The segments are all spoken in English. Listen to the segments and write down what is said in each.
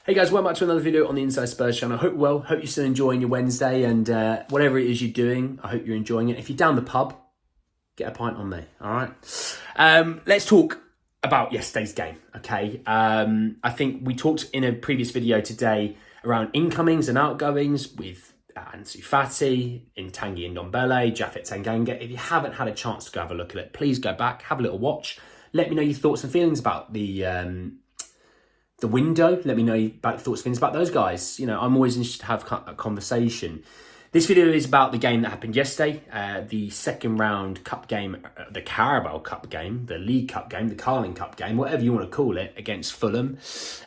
Hey guys, welcome back to another video on the Inside Spurs channel. I hope hope you're still enjoying your Wednesday and whatever it is you're doing, I hope you're enjoying it. If you're down the pub, get a pint on me, all right? Let's talk about yesterday's game, okay? I think we talked in a previous video today around incomings and outgoings with Ansu Fati, Intangi and Ndombele, Japhet Tanganga. If you haven't had a chance to go have a look at it, please go back, have a little watch. Let me know your thoughts and feelings about the window. Let me know about your thoughts and feelings about those guys. You know, I'm always interested to have a conversation. This video is about the game that happened yesterday, the second round cup game, the Carabao Cup game, the League Cup game, the Carling Cup game, whatever you want to call it, against Fulham.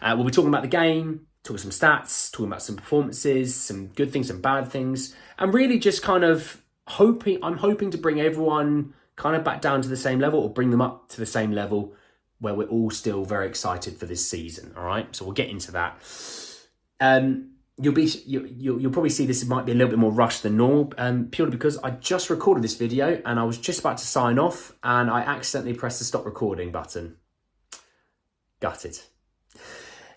We'll be talking about the game, talking some stats, talking about some performances, some good things, some bad things, and really just kind of I'm hoping to bring everyone kind of back down to the same level or bring them up to the same level where we're all still very excited for this season. All right, so we'll get into that. You'll probably see this might be a little bit more rushed than normal, purely because I just recorded this video and I was just about to sign off and I accidentally pressed the stop recording button. Gutted.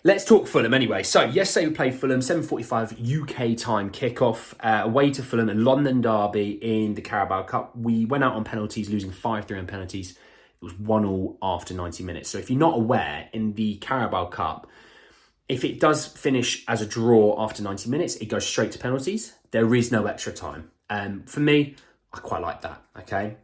Let's talk Fulham anyway. So yesterday we played Fulham, 7:45 UK time kickoff, away to Fulham and London derby in the Carabao Cup. We went out on penalties, losing 5-3 on penalties. It was 1-1 after 90 minutes. So if you're not aware, in the Carabao Cup, if it does finish as a draw after 90 minutes, it goes straight to penalties. There is no extra time. For me, I quite like that, okay?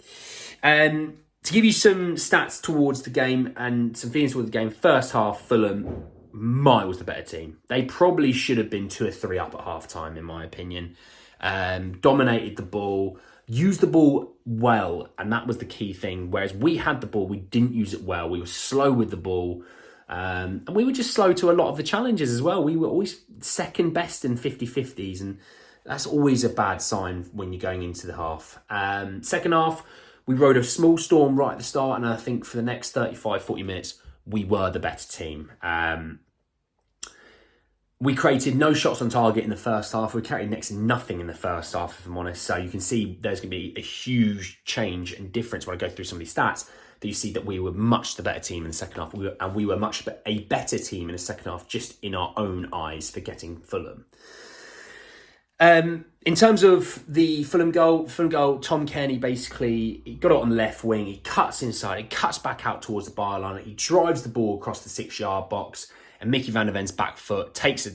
To give you some stats towards the game and some feelings towards the game, first half, Fulham, miles the better team. They probably should have been 2 or 3 up at half-time, in my opinion. Dominated the ball, used the ball well, and that was the key thing. Whereas we had the ball, we didn't use it well. We were slow with the ball. And we were just slow to a lot of the challenges as well. We were always second best in 50-50s, and that's always a bad sign when you're going into the half. Second half, we rode a small storm right at the start, and I think for the next 35-40 minutes, we were the better team. We created no shots on target in the first half. We created next to nothing in the first half, if I'm honest. So you can see there's going to be a huge change and difference when I go through some of these stats. That you see that we were much the better team in the second half. We were much a better team in the second half, just in our own eyes, forgetting Fulham. In terms of the Fulham goal, Tom Cairney basically he got it on the left wing. He cuts inside. He cuts back out towards the byline. He drives the ball across the 6-yard box. And Mickey van der Ven's back foot takes a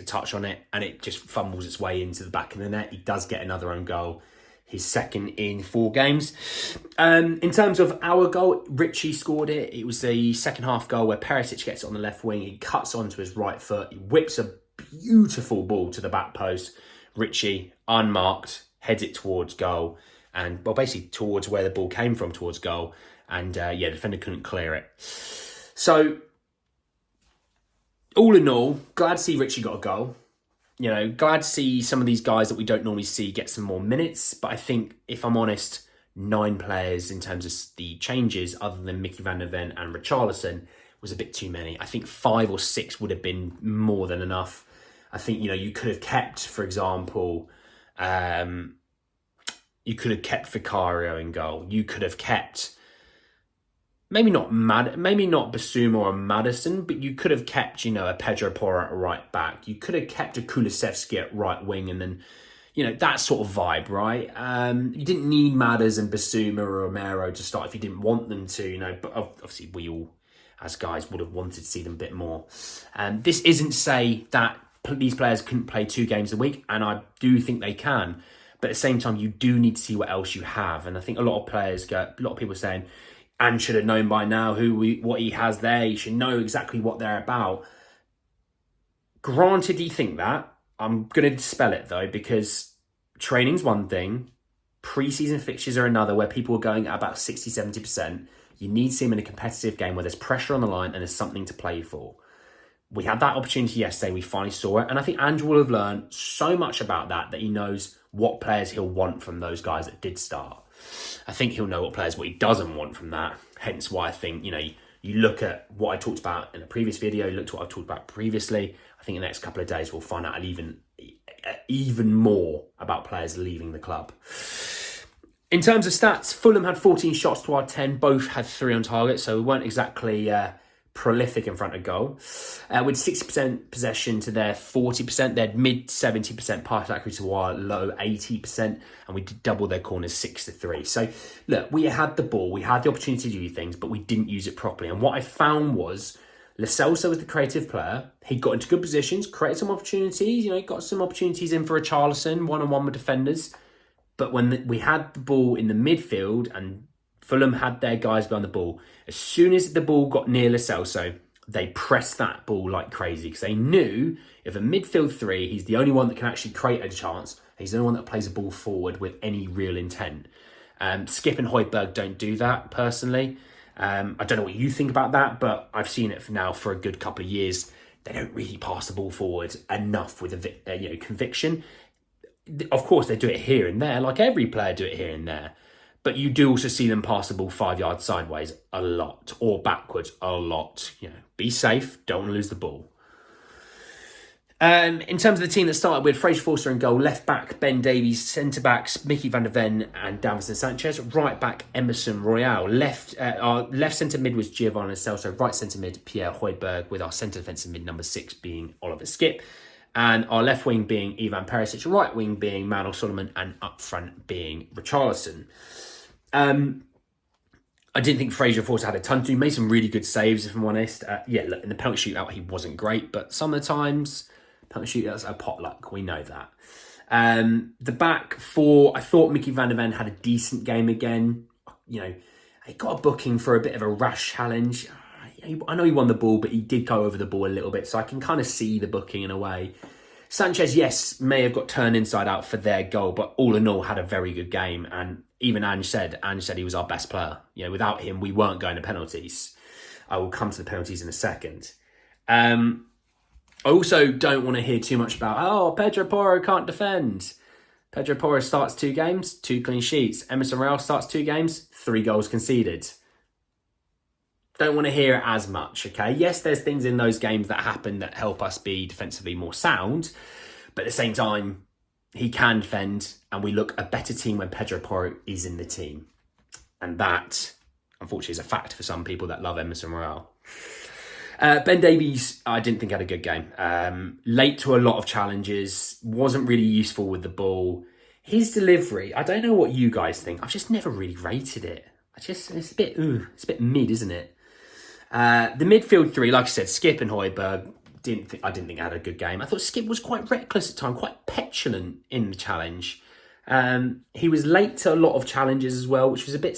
touch on it, and it just fumbles its way into the back of the net. He does get another own goal, his second in 4 games. In terms of our goal, Richie scored it. It was the second half goal where Perisic gets it on the left wing. He cuts onto his right foot. He whips a beautiful ball to the back post. Richie, unmarked, heads it towards goal. And, well, basically towards where the ball came from, towards goal. And, the defender couldn't clear it. So, all in all, glad to see Richie got a goal. You know, glad to see some of these guys that we don't normally see get some more minutes. But I think, if I'm honest, 9 players in terms of the changes, other than Mickey van der Ven and Richarlison, was a bit too many. I think 5 or 6 would have been more than enough. I think, you know, you could have kept, for example, you could have kept Vicario in goal. You could have kept... Maybe not Basuma or Maddison, but you could have kept, you know, a Pedro Porro at right back. You could have kept a Kulusevski at right wing, and then, you know, that sort of vibe, right? You didn't need Madders and Basuma or Romero to start if you didn't want them to, you know. But obviously, we all, as guys, would have wanted to see them a bit more. This isn't to say that these players couldn't play 2 games a week, and I do think they can. But at the same time, you do need to see what else you have, and I think a lot of people are saying, and should have known by now what he has there. You should know exactly what they're about. Granted, you think that. I'm going to dispel it, though, because training's one thing. Pre-season fixtures are another, where people are going at about 60-70%. You need to see him in a competitive game where there's pressure on the line and there's something to play for. We had that opportunity yesterday. We finally saw it. And I think Andrew will have learned so much about that he knows what players he'll want from those guys that did start. I think he'll know what he doesn't want from that. Hence why I think, you know, you look at what I talked about in a previous video, look at what I've talked about previously. I think in the next couple of days, we'll find out even more about players leaving the club. In terms of stats, Fulham had 14 shots to our 10. Both had 3 on target, so we weren't exactly prolific in front of goal. With 60% possession to their 40%, they had mid 70% pass accuracy to our low 80%, and we did double their corners 6-3. So look, we had the ball, we had the opportunity to do things, but we didn't use it properly. And what I found was Lo Celso was the creative player. He got into good positions, created some opportunities, got some opportunities in for Richarlison, one-on-one with defenders. But when we had the ball in the midfield and Fulham had their guys behind the ball, as soon as the ball got near Lo Celso, they pressed that ball like crazy because they knew if a midfield three, he's the only one that can actually create a chance. He's the only one that plays the ball forward with any real intent. Skip and Højbjerg don't do that, personally. I don't know what you think about that, but I've seen it for a good couple of years. They don't really pass the ball forward enough with conviction. Of course, they do it here and there, like every player do it here and there. But you do also see them pass the ball 5 yards sideways a lot, or backwards a lot. Be safe, don't want to lose the ball. In terms of the team that started with Fraser Forster in goal, left back Ben Davies, centre backs Mickey van der Ven and Davinson Sanchez, right back Emerson Royale, our left centre mid was Giovanni Lo Celso, right centre mid Pierre Højbjerg, with our centre defensive mid number 6 being Oliver Skipp, and our left wing being Ivan Perisic, right wing being Manuel Solomon, and up front being Richarlison. I didn't think Fraser Forster had a ton to do. He made some really good saves, if I'm honest. Look, in the penalty shootout, he wasn't great, but some of the times penalty shootouts are potluck. We know that. The back four, I thought Mickey van der Ven had a decent game again. He got a booking for a bit of a rash challenge. I know he won the ball, but he did go over the ball a little bit, so I can kind of see the booking in a way. Sanchez, yes, may have got turned inside out for their goal, but all in all had a very good game. And even Ange said he was our best player. Without him, we weren't going to penalties. I will come to the penalties in a second. I also don't want to hear too much about, Pedro Porro can't defend. Pedro Porro starts 2 games, 2 clean sheets. Emerson Royale starts 2 games, 3 goals conceded. Don't want to hear it as much, okay? Yes, there's things in those games that happen that help us be defensively more sound, but at the same time, he can defend, and we look a better team when Pedro Porro is in the team. And that, unfortunately, is a fact for some people that love Emerson Royale. Ben Davies, I didn't think had a good game. Late to a lot of challenges, wasn't really useful with the ball. His delivery, I don't know what you guys think. I've just never really rated it. It's a bit mid, isn't it? The midfield three, like I said, Skipp and Højbjerg, I didn't think had a good game. I thought Skipp was quite reckless at times, quite petulant in the challenge. He was late to a lot of challenges as well, which was a bit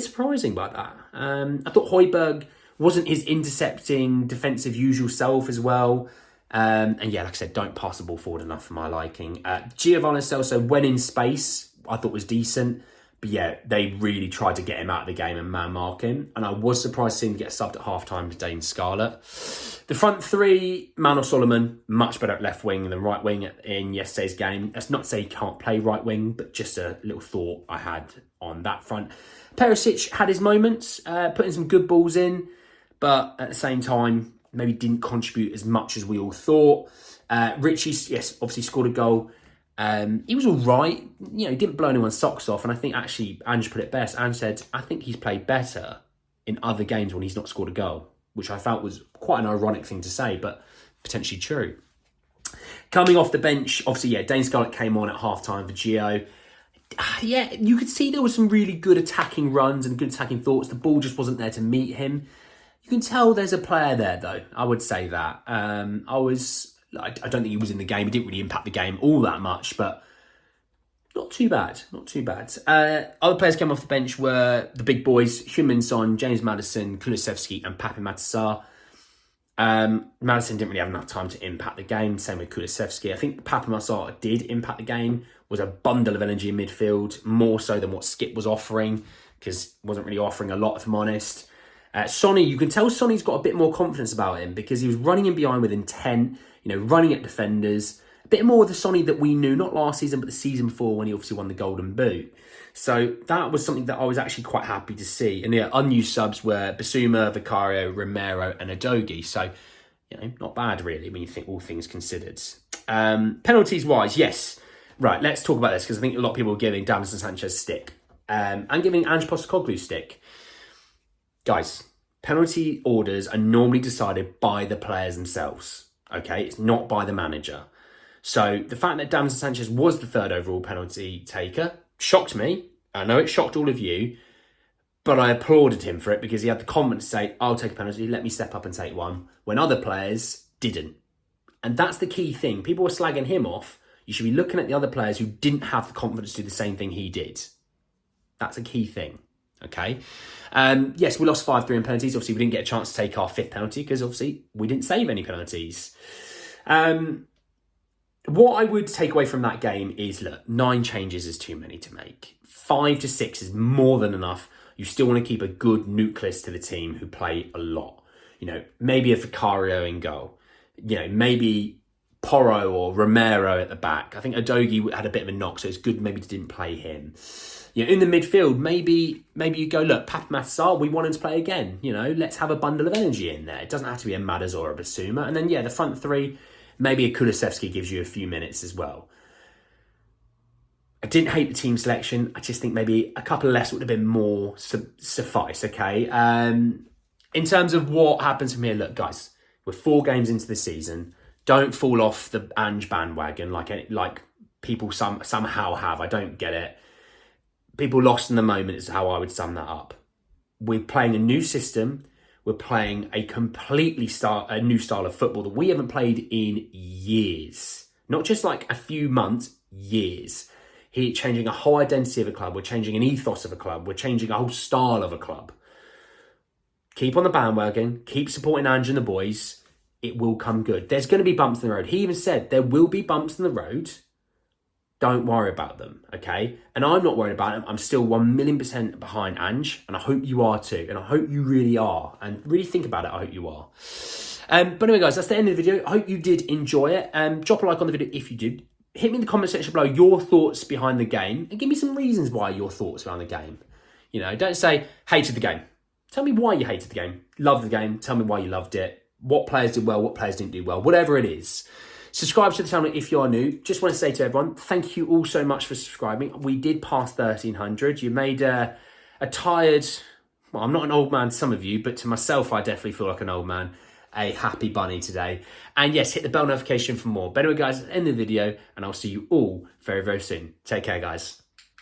surprising by that. I thought Højbjerg wasn't his intercepting defensive usual self as well. And like I said, don't pass the ball forward enough for my liking. Giovanni Lo Celso, when in space, I thought was decent. But they really tried to get him out of the game and man mark him. And I was surprised to see him get subbed at half-time to Dane Scarlett. The front three, Manuel Solomon, much better at left wing than right wing in yesterday's game. That's not to say he can't play right wing, but just a little thought I had on that front. Perisic had his moments, putting some good balls in, but at the same time, maybe didn't contribute as much as we all thought. Richie, yes, obviously scored a goal. He was all right. He didn't blow anyone's socks off. And I think actually Ange put it best. Ange said, I think he's played better in other games when he's not scored a goal, which I felt was quite an ironic thing to say, but potentially true. Coming off the bench, obviously, Dane Scarlett came on at half-time for Gio. You could see there were some really good attacking runs and good attacking thoughts. The ball just wasn't there to meet him. You can tell there's a player there, though. I would say that. I don't think he was in the game. He didn't really impact the game all that much, but not too bad. Other players came off the bench were the big boys, Heung-min Son, James Maddison, Kulusevski and Pape Matar. Maddison didn't really have enough time to impact the game, same with Kulusevski. I think Pape Matar did impact the game, was a bundle of energy in midfield, more so than what Skipp was offering, because wasn't really offering a lot, if I'm honest. Sonny, you can tell Sonny's got a bit more confidence about him because he was running in behind with intent, running at defenders. A bit more of the Sonny that we knew, not last season, but the season before when he obviously won the Golden Boot. So that was something that I was actually quite happy to see. And the unused subs were Basuma, Vicario, Romero and Adogi. So, not bad really when you think all things considered. Penalties-wise, yes. Right, let's talk about this because I think a lot of people are giving Davinson Sanchez stick. And giving Ange Postecoglou stick. Guys, penalty orders are normally decided by the players themselves, okay? It's not by the manager. So the fact that Davinson Sanchez was the third overall penalty taker shocked me. I know it shocked all of you, but I applauded him for it because he had the confidence to say, I'll take a penalty, let me step up and take one, when other players didn't. And that's the key thing. People were slagging him off. You should be looking at the other players who didn't have the confidence to do the same thing he did. That's a key thing, okay? Yes, we lost 5-3 in penalties. Obviously, we didn't get a chance to take our 5th penalty because obviously we didn't save any penalties. What I would take away from that game is, look, 9 changes is too many to make. 5 to 6 is more than enough. You still want to keep a good nucleus to the team who play a lot. You know, maybe a Vicario in goal. You know, maybe Porro or Romero at the back. I think Udogie had a bit of a knock, so it's good maybe didn't play him. You know, in the midfield, maybe you go, look, Papamathsar, we want him to play again. You know, let's have a bundle of energy in there. It doesn't have to be a Madders or a Basuma. And then, yeah, the front 3, maybe a Kulusevski gives you a few minutes as well. I didn't hate the team selection. I just think maybe a couple less would have been more suffice, okay? In terms of what happens from here, look, guys, we're 4 games into the season. Don't fall off the Ange bandwagon like people somehow have. I don't get it. People lost in the moment is how I would sum that up. We're playing a new system. We're playing a a new style of football that we haven't played in years. Not just like a few months, years. We're changing a whole identity of a club. We're changing an ethos of a club. We're changing a whole style of a club. Keep on the bandwagon. Keep supporting Ange and the boys. It will come good. There's going to be bumps in the road. He even said there will be bumps in the road. Don't worry about them, okay? And I'm not worried about them. I'm still 1,000,000% behind Ange, and I hope you are too. And I hope you really are. And really think about it, I hope you are. But anyway, guys, that's the end of the video. I hope you did enjoy it. Drop a like on the video if you did. Hit me in the comment section below your thoughts behind the game and give me some reasons why your thoughts behind the game. You know, don't say, hated the game. Tell me why you hated the game. Loved the game. Tell me why you loved it. What players did well, what players didn't do well. Whatever it is. Subscribe to the channel if you are new. Just want to say to everyone, thank you all so much for subscribing. We did pass 1,300. You made a tired, well, I'm not an old man to some of you, but to myself, I definitely feel like an old man. A happy bunny today. And yes, hit the bell notification for more. But anyway, guys, end the video, and I'll see you all very, very soon. Take care, guys.